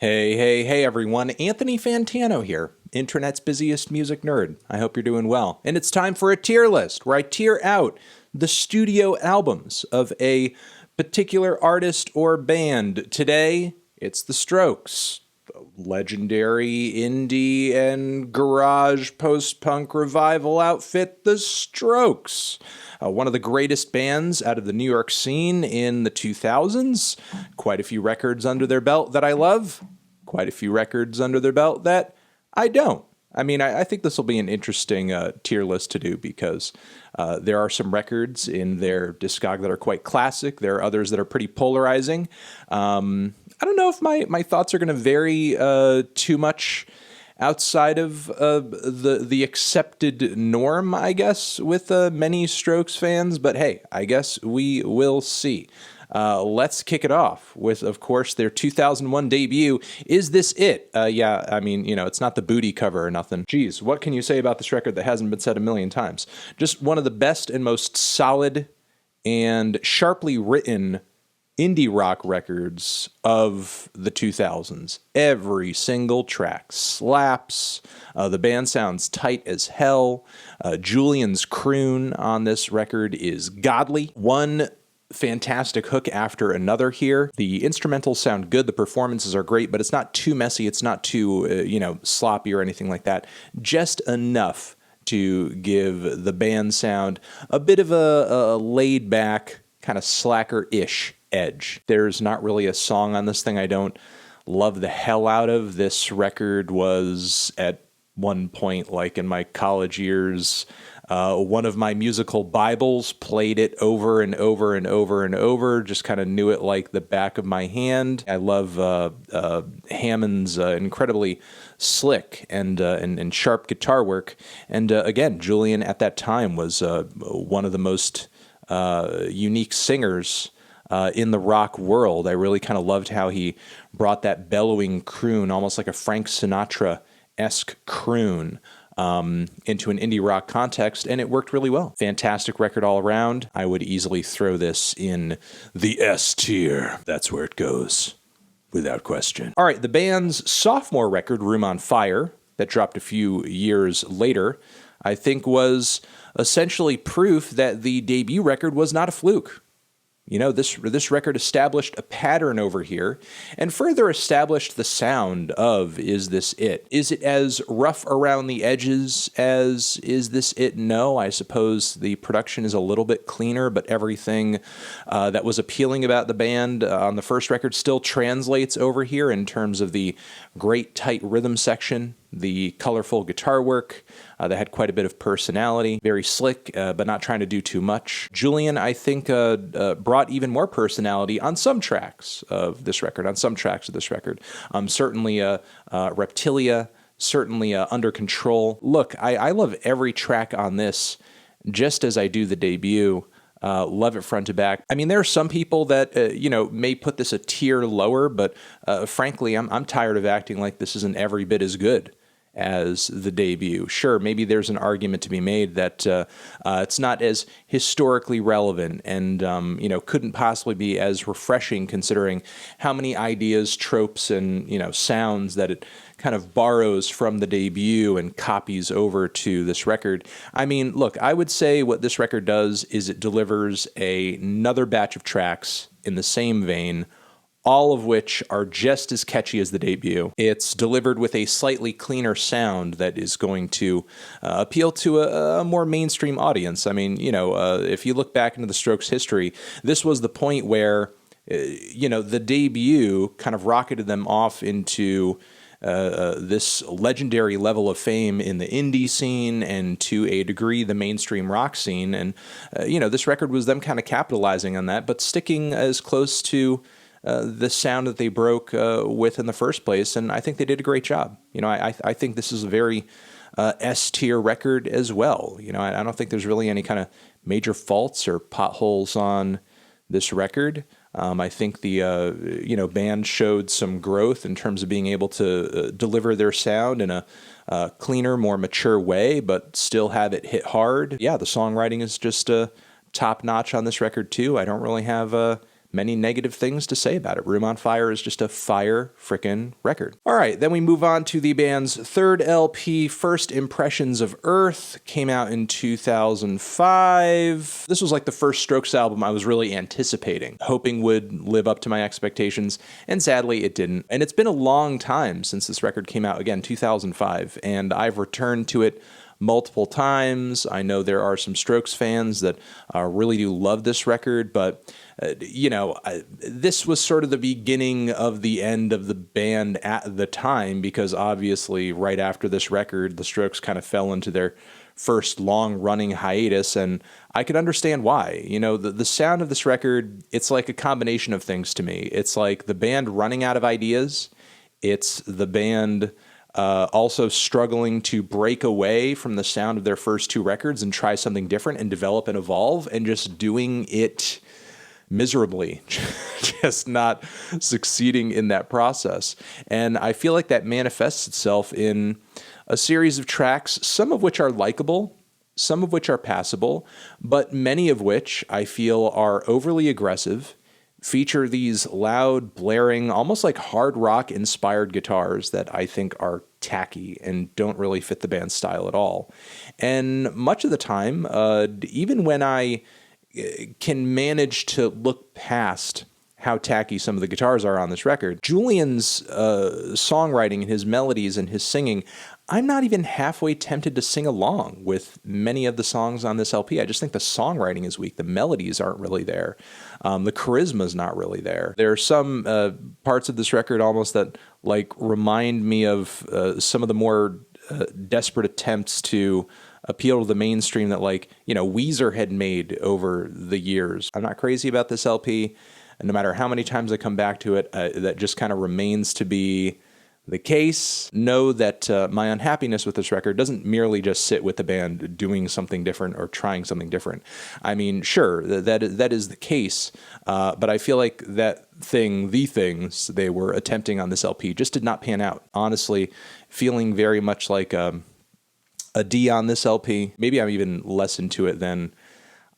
Hey, hey, hey everyone, Anthony Fantano here, internet's busiest music nerd. I hope you're doing well. And it's time for a tier list where I tier out the studio albums of a particular artist or band. Today, it's The Strokes, the legendary indie and garage post-punk revival outfit, The Strokes. One of the greatest bands out of the New York scene in the 2000s. Quite a few records under their belt that I love. Quite a few records under their belt that I don't. I think this will be an interesting tier list to do because there are some records in their discog that are quite classic. There are others that are pretty polarizing. I don't know if my thoughts are going to vary too much outside of the accepted norm, I guess, with many Strokes fans. But hey, I guess we will see. Let's kick it off with, of course, their 2001 debut, Is This It? It's not the booty cover or nothing. Geez, what can you say about this record that hasn't been said a million times? Just one of the best and most solid and sharply written indie rock records of the 2000s. Every single track slaps. The band sounds tight as hell. Julian's croon on this record is godly. One fantastic hook after another here. The instrumentals sound good. The performances are great, but it's not too messy. It's not too, sloppy or anything like that. Just enough to give the band sound a bit of a laid back, kind of slacker-ish edge. There's not really a song on this thing I don't love the hell out of. This record was at one point, like in my college years, one of my musical Bibles. Played it over and over and over and over, just kind of knew it like the back of my hand. I love Hammond's incredibly slick and sharp guitar work. And again, Julian at that time was one of the most unique singers in the rock world. I really kind of loved how he brought that bellowing croon, almost like a Frank Sinatra-esque croon, into an indie rock context, and it worked really well. Fantastic record all around. I would easily throw this in the S tier. That's where it goes, without question. All right, the band's sophomore record, Room on Fire, that dropped a few years later, I think was essentially proof that the debut record was not a fluke. You know, this record established a pattern over here and further established the sound of Is This It? Is it as rough around the edges as Is This It? No, I suppose the production is a little bit cleaner, but everything that was appealing about the band on the first record still translates over here in terms of the great tight rhythm section, the colorful guitar work that had quite a bit of personality, very slick, but not trying to do too much. Julian, I think, brought even more personality on some tracks of this record, certainly Reptilia, certainly Under Control. Look, I love every track on this, just as I do the debut. Love it front to back. I mean, there are some people that, may put this a tier lower, but frankly, I'm tired of acting like this isn't every bit as good as the debut. Sure, maybe there's an argument to be made that it's not as historically relevant and, couldn't possibly be as refreshing considering how many ideas, tropes, and, sounds that it kind of borrows from the debut and copies over to this record. I mean, look, I would say what this record does is it delivers another batch of tracks in the same vein, all of which are just as catchy as the debut. It's delivered with a slightly cleaner sound that is going to appeal to a more mainstream audience. I mean, if you look back into the Strokes' history, this was the point where, the debut kind of rocketed them off into this legendary level of fame in the indie scene and to a degree the mainstream rock scene. And, this record was them kind of capitalizing on that, but sticking as close to the sound that they broke with in the first place, and I think they did a great job. I think this is a very S-tier record as well. I don't think there's really any kind of major faults or potholes on this record. I think the band showed some growth in terms of being able to deliver their sound in a cleaner, more mature way, but still have it hit hard. Yeah, the songwriting is just top notch on this record too. I don't really have many negative things to say about it. Room on Fire is just a fire frickin' record. All right, then we move on to the band's third LP, First Impressions of Earth, came out in 2005. This was like the first Strokes album I was really anticipating, hoping would live up to my expectations, and sadly it didn't. And it's been a long time since this record came out, again, 2005, and I've returned to it multiple times. I know there are some Strokes fans that really do love this record, but this was sort of the beginning of the end of the band at the time, because obviously right after this record, the Strokes kind of fell into their first long-running hiatus, and I could understand why. The sound of this record, it's like a combination of things to me. It's like the band running out of ideas. It's the band also struggling to break away from the sound of their first two records and try something different and develop and evolve, and just doing it miserably, just not succeeding in that process. And I feel like that manifests itself in a series of tracks, some of which are likable, some of which are passable, but many of which I feel are overly aggressive, feature these loud, blaring, almost like hard rock inspired guitars that I think are tacky and don't really fit the band's style at all. And much of the time, even when I can manage to look past how tacky some of the guitars are on this record, Julian's songwriting and his melodies and his singing, I'm not even halfway tempted to sing along with many of the songs on this LP. I just think the songwriting is weak. The melodies aren't really there. The charisma is not really there. There are some parts of this record almost that remind me of some of the more desperate attempts to appeal to the mainstream that Weezer had made over the years. I'm not crazy about this LP, and no matter how many times I come back to it, that just kind of remains to be the case. Know that my unhappiness with this record doesn't merely just sit with the band doing something different or trying something different. I mean, sure, that is the case, but I feel like the things they were attempting on this LP just did not pan out. Honestly, feeling very much like a D on this LP. Maybe I'm even less into it than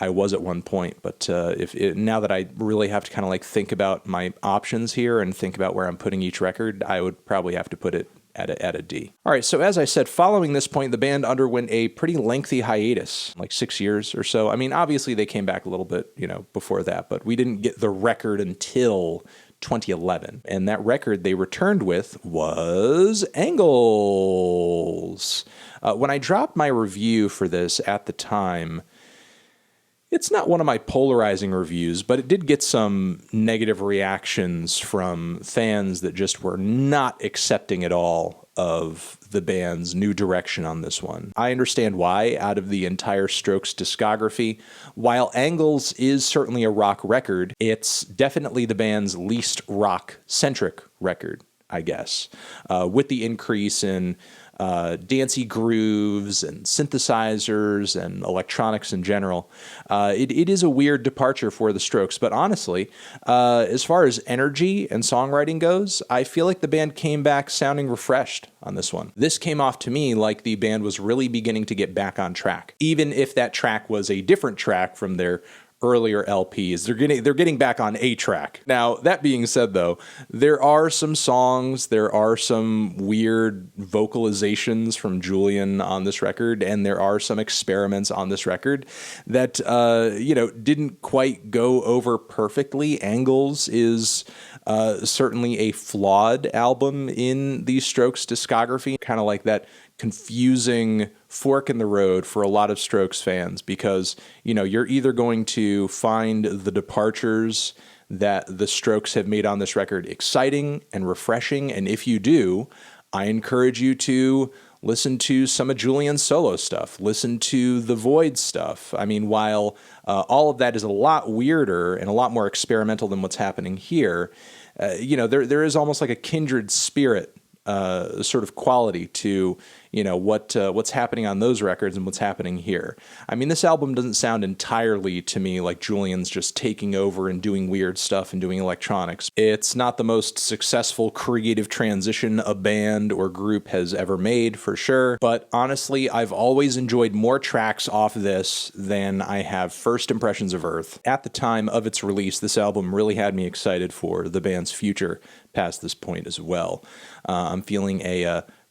I was at one point, but now that I really have to kind of think about my options here and think about where I'm putting each record, I would probably have to put it at a D. All right, so as I said, following this point, the band underwent a pretty lengthy hiatus, 6 years or so. I mean, obviously they came back a little bit, before that, but we didn't get the record until 2011. And that record they returned with was Angles. When I dropped my review for this at the time, it's not one of my polarizing reviews, but it did get some negative reactions from fans that just were not accepting at all of the band's new direction on this one. I understand why. Out of the entire Strokes discography, while Angles is certainly a rock record, it's definitely the band's least rock-centric record, I guess, with the increase in dancey grooves and synthesizers and electronics in general. It is a weird departure for the Strokes, but honestly, as far as energy and songwriting goes, I feel like the band came back sounding refreshed on this one. This came off to me like the band was really beginning to get back on track, even if that track was a different track from their earlier LPs. They're getting back on a track. Now, that being said, though, there are some songs, there are some weird vocalizations from Julian on this record, and there are some experiments on this record that, didn't quite go over perfectly. Angles is certainly a flawed album in the Strokes discography, kind of like that confusing fork in the road for a lot of Strokes fans, because you're either going to find the departures that the Strokes have made on this record exciting and refreshing, and if you do, I encourage you to listen to some of Julian's solo stuff, listen to the Void stuff. I mean, while all of that is a lot weirder and a lot more experimental than what's happening here, there is almost like a kindred spirit sort of quality to what's happening on those records and what's happening here. I mean, this album doesn't sound entirely to me like Julian's just taking over and doing weird stuff and doing electronics. It's not the most successful creative transition a band or group has ever made, for sure, but honestly, I've always enjoyed more tracks off this than I have First Impressions of Earth. At the time of its release, this album really had me excited for the band's future past this point as well. I'm feeling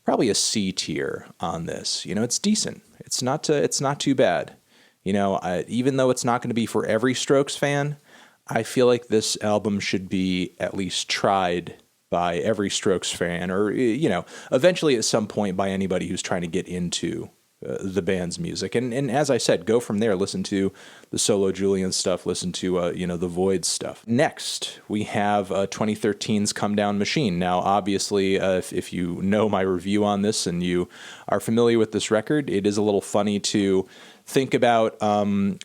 probably a C tier on this. It's decent. It's not too bad. Even though it's not going to be for every Strokes fan, I feel like this album should be at least tried by every Strokes fan, or eventually at some point by anybody who's trying to get into the band's music. And as I said, go from there. Listen to the solo Julian stuff. Listen to the Void stuff. Next, we have 2013's Come Down Machine. Now, obviously, if you know my review on this and you are familiar with this record, it is a little funny to think about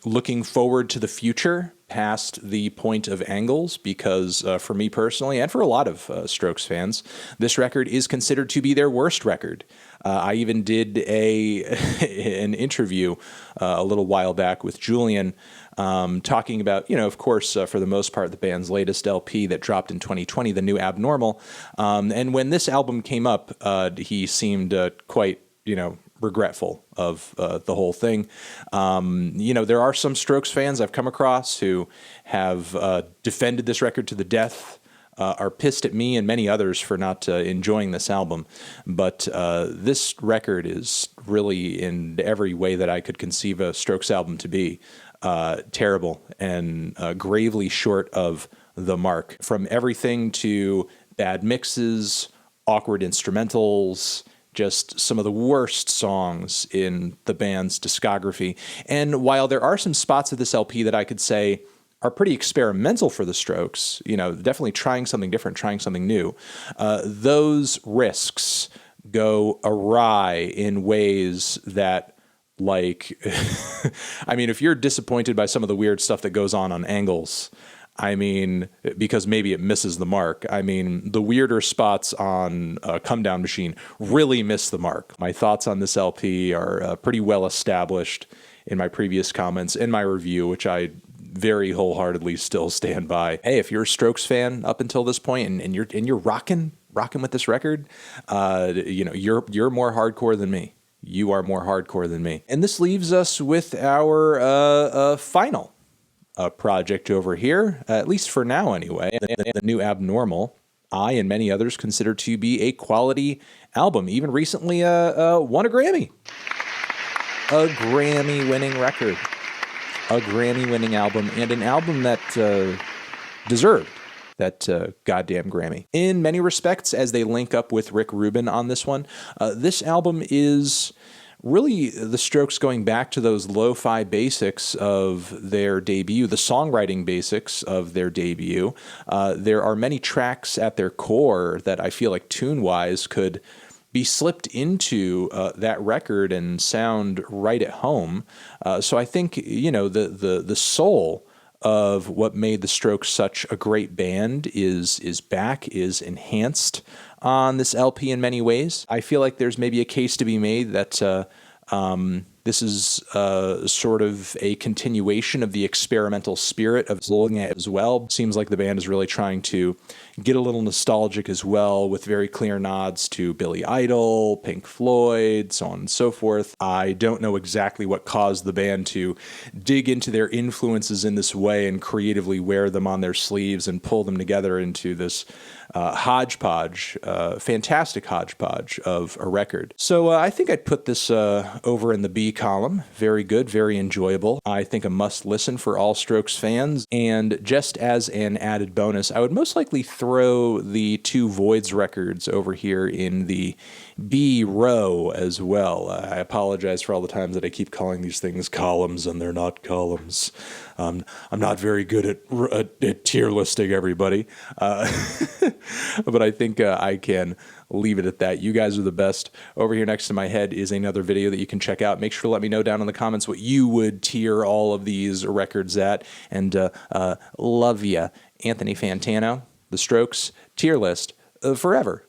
looking forward to the future past the point of Angles, because for me personally, and for a lot of Strokes fans, this record is considered to be their worst record. I even did an interview a little while back with Julian, talking about, of course, for the most part, the band's latest LP that dropped in 2020, The New Abnormal. And when this album came up, he seemed quite, regretful of the whole thing. There are some Strokes fans I've come across who have defended this record to the death, are pissed at me and many others for not enjoying this album. But this record is really, in every way that I could conceive a Strokes album to be, terrible and gravely short of the mark. From everything to bad mixes, awkward instrumentals, just some of the worst songs in the band's discography. And while there are some spots of this LP that I could say are pretty experimental for the Strokes, definitely trying something different, trying something new, those risks go awry in ways that, like, I mean, if you're disappointed by some of the weird stuff that goes on Angles, I mean, because maybe it misses the mark. I mean, the weirder spots on Come Down Machine really miss the mark. My thoughts on this LP are pretty well established in my previous comments in my review, which I very wholeheartedly still stand by. Hey, if you're a Strokes fan up until this point and you're rocking with this record, you're more hardcore than me. You are more hardcore than me. And this leaves us with our final project over here, at least for now anyway, the New Abnormal. I and many others consider to be a quality album. Even recently won a Grammy. A Grammy-winning record. A Grammy-winning album, and an album that deserved that goddamn Grammy. In many respects, as they link up with Rick Rubin on this one, this album is really the Strokes going back to those lo-fi basics of their debut, the songwriting basics of their debut. There are many tracks at their core that I feel like tune-wise could be slipped into that record and sound right at home. So I think, the soul of what made the Strokes such a great band is back, is enhanced on this LP in many ways. I feel like there's maybe a case to be made that this is sort of a continuation of the experimental spirit of looking at as well. Seems like the band is really trying to get a little nostalgic as well, with very clear nods to Billy Idol, Pink Floyd, so on and so forth. I don't know exactly what caused the band to dig into their influences in this way and creatively wear them on their sleeves and pull them together into this hodgepodge, fantastic hodgepodge of a record. So I think I'd put this over in the B column. Very good, very enjoyable. I think a must listen for all Strokes fans. And just as an added bonus, I would most likely throw the two Voids records over here in the B row as well. I apologize for all the times that I keep calling these things columns and they're not columns. I'm not very good at tier listing everybody, but I think I can leave it at that. You guys are the best. Over here next to my head is another video that you can check out. Make sure to let me know down in the comments what you would tier all of these records at. And love ya. Anthony Fantano, The Strokes, tier list forever.